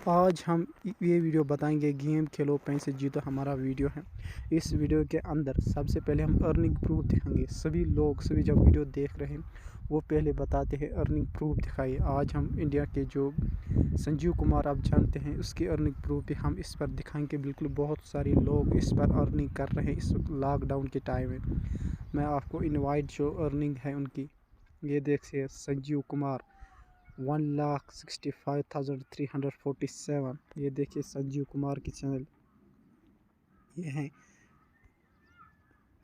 آج ہم یہ ویڈیو بتائیں گے گیم کھیلو پیسے جیتو ہمارا ویڈیو ہے۔ اس ویڈیو کے اندر سب سے پہلے ہم ارننگ پروف دکھائیں گے۔ سبھی جب ویڈیو دیکھ رہے ہیں وہ پہلے بتاتے ہیں ارننگ پروف دکھائیے۔ آج ہم انڈیا کے جو سنجیو کمار آپ جانتے ہیں اس کی ارننگ پروف بھی ہم اس پر دکھائیں گے۔ بالکل بہت سارے لوگ اس پر ارننگ کر رہے ہیں اس لاک ڈاؤن کے ٹائم میں۔ میں آپ کو انوائٹ جو ارننگ ہے ان کی یہ دیکھیے، سنجیو کمار 1,65,347۔ یہ دیکھیے سنجیو کمار کی چینل، یہ ہیں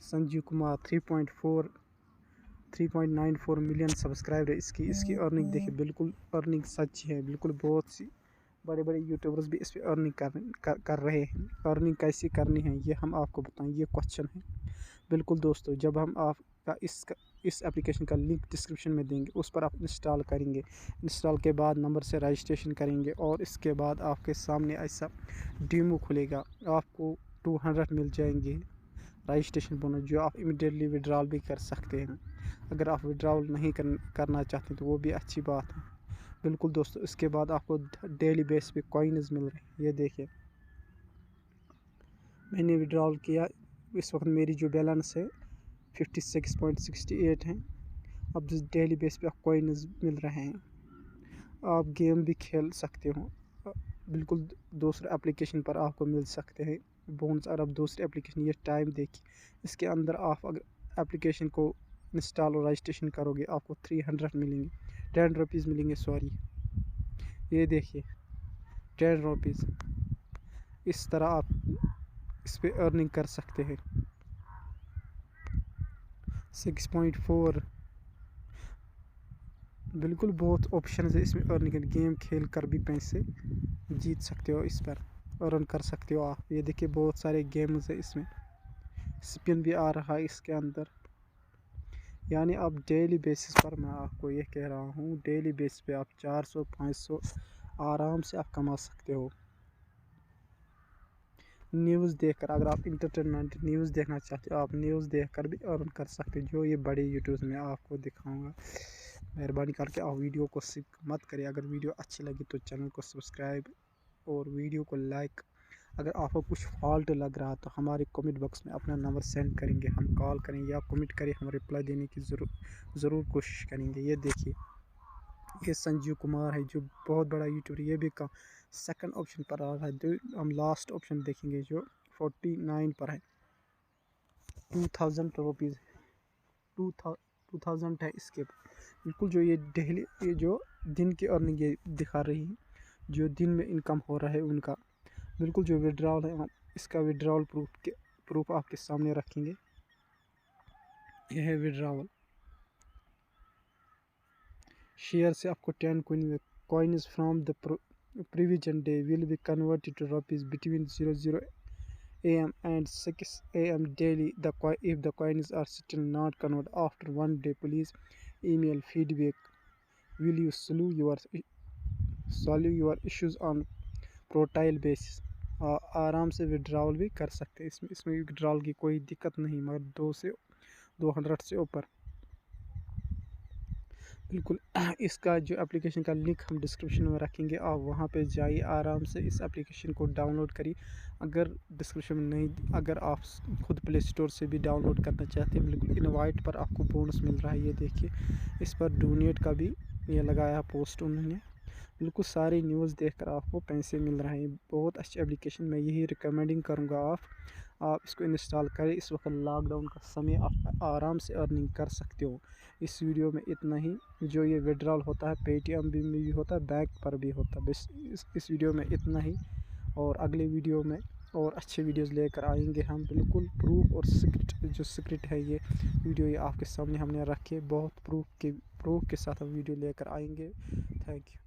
سنجیو کمار 3.94 ملین سبسکرائبر ہے اس کی ارننگ دیکھیے۔ بالکل ارننگ سچ ہے، بالکل بہت سی بڑے یوٹیوبرز بھی اس پہ ارننگ کر رہے ہیں۔ ارننگ کیسی کرنی ہے یہ ہم آپ کو بتائیں، یہ کوشچن ہے۔ بالکل دوستو، جب ہم آپ کا اس اپلیکیشن کا لنک ڈسکرپشن میں دیں گے، اس پر آپ انسٹال کریں گے۔ انسٹال کے بعد نمبر سے رجسٹریشن کریں گے اور اس کے بعد آپ کے سامنے ایسا ڈیمو کھلے گا۔ آپ کو 200 مل جائیں گے رجسٹریشن بونس، جو آپ امیڈیٹلی وڈرال بھی کر سکتے ہیں۔ اگر آپ وڈرال نہیں کرنا چاہتے تو وہ بھی اچھی بات ہے۔ بالکل دوستو، اس کے بعد آپ کو ڈیلی بیس پہ کوئنز مل رہے ہیں۔ یہ دیکھیں، میں نے وڈرال کیا، اس وقت میری جو بیلنس ہے 56.68 ہیں۔ اب ڈیلی بیس پہ کوئنز مل رہے ہیں، آپ گیم بھی کھیل سکتے ہو۔ بالکل دوسرے اپلیکیشن پر آپ کو مل سکتے ہیں بونس۔ اور اب دوسری اپلیکیشن، یہ ٹائم دیکھیے، اس کے اندر آپ اگر اپلیکیشن کو انسٹال اور رجسٹریشن کرو گے آپ کو 300 ملیں گے، 10 روپیز ملیں گے، سوری۔ یہ دیکھیے 10 روپیز۔ اس طرح آپ اس پہ ارننگ کر سکتے ہیں۔ 6.4، بالکل بہت آپشنز ہے اس میں ارننگ کے۔ گیم کھیل کر بھی پیسے جیت سکتے ہو، اس پر ارن کر سکتے ہو آپ۔ یہ دیکھیے بہت سارے گیمز ہیں اس میں، سپن بھی آ رہا ہے اس کے اندر۔ یعنی آپ ڈیلی بیسس پر، میں آپ کو یہ کہہ رہا ہوں، ڈیلی بیس پہ آپ 400-500 آرام سے آپ کما سکتے ہو۔ نیوز دیکھ کر، اگر آپ انٹرٹینمنٹ نیوز دیکھنا چاہتے ہو، آپ نیوز دیکھ کر بھی ارن کر سکتے ہو، جو یہ بڑے یوٹیوبز میں آپ کو دکھاؤں گا۔ مہربانی کر کے آپ ویڈیو کو سکپ مت کریں۔ اگر ویڈیو اچھی لگی تو چینل کو سبسکرائب اور ویڈیو کو لائک۔ اگر آپ کو کچھ فالٹ لگ رہا تو ہمارے کمنٹ باکس میں اپنا نمبر سینڈ کریں گے، ہم کال کریں گے یا کمنٹ کریں، ہم رپلائی دینے کی ضرور کوشش کریں گے۔ یہ دیکھیے، یہ سنجیو کمار ہے جو بہت بڑا یوٹیوبر، یہ بھی سیکنڈ آپشن پر آ رہا ہے۔ ہم لاسٹ آپشن دیکھیں گے جو 49 پر ہے، 2000 روپیز، 2000 ہے اس کے۔ بالکل جو یہ ڈیلی، یہ جو دن کی ارننگ یہ دکھا رہی ہے، جو دن میں انکم ہو رہا ہے ان کا۔ بالکل جو وڈرال ہے، اس کا وڈرال پروف آپ کے سامنے رکھیں گے۔ یہ ہے وڈرال، شیئر سے آپ کو 10 coins from the previous day will be converted to rupees between 00 AM and 6 AM daily. If the coins are still not converted after 1 day, please email feedback. Will you solve your issues on pro-trial basis. آرام سے withdrawal بھی کر سکتے ہیں اس میں withdrawal کی کوئی دقت نہیں، مگر 200 سے اوپر۔ بالکل اس کا جو اپلیکیشن کا لنک ہم ڈسکرپشن میں رکھیں گے، آپ وہاں پہ جائیے، آرام سے اس اپلیکیشن کو ڈاؤن لوڈ کریے۔ اگر ڈسکرپشن میں نہیں، اگر آپ خود پلے اسٹور سے بھی ڈاؤن لوڈ کرنا چاہتے ہیں، بالکل انوائٹ پر آپ کو بونس مل رہا ہے۔ یہ دیکھیے، اس پر ڈونیٹ کا بھی یہ لگایا پوسٹ انہوں نے۔ بالکل ساری نیوز دیکھ کر آپ کو پیسے مل رہے ہیں۔ بہت اچھی اپلیکیشن، میں یہی ریکمینڈنگ کروں گا آپ اس کو انسٹال کریں۔ اس وقت لاک ڈاؤن کا سمے، آپ آرام سے ارننگ کر سکتے ہو۔ اس ویڈیو میں اتنا ہی۔ جو یہ وڈرال ہوتا ہے پے ٹی ایم بھی ہوتا ہے، بینک پر بھی ہوتا ہے۔ بس اس ویڈیو میں اتنا ہی، اور اگلے ویڈیو میں اور اچھے ویڈیوز لے کر آئیں گے ہم۔ بالکل پروف اور سکرٹ ہے یہ ویڈیو، یہ آپ کے سامنے ہم نے رکھے، بہت پروف کے ساتھ ہم ویڈیو لے کر آئیں گے۔ Thank you.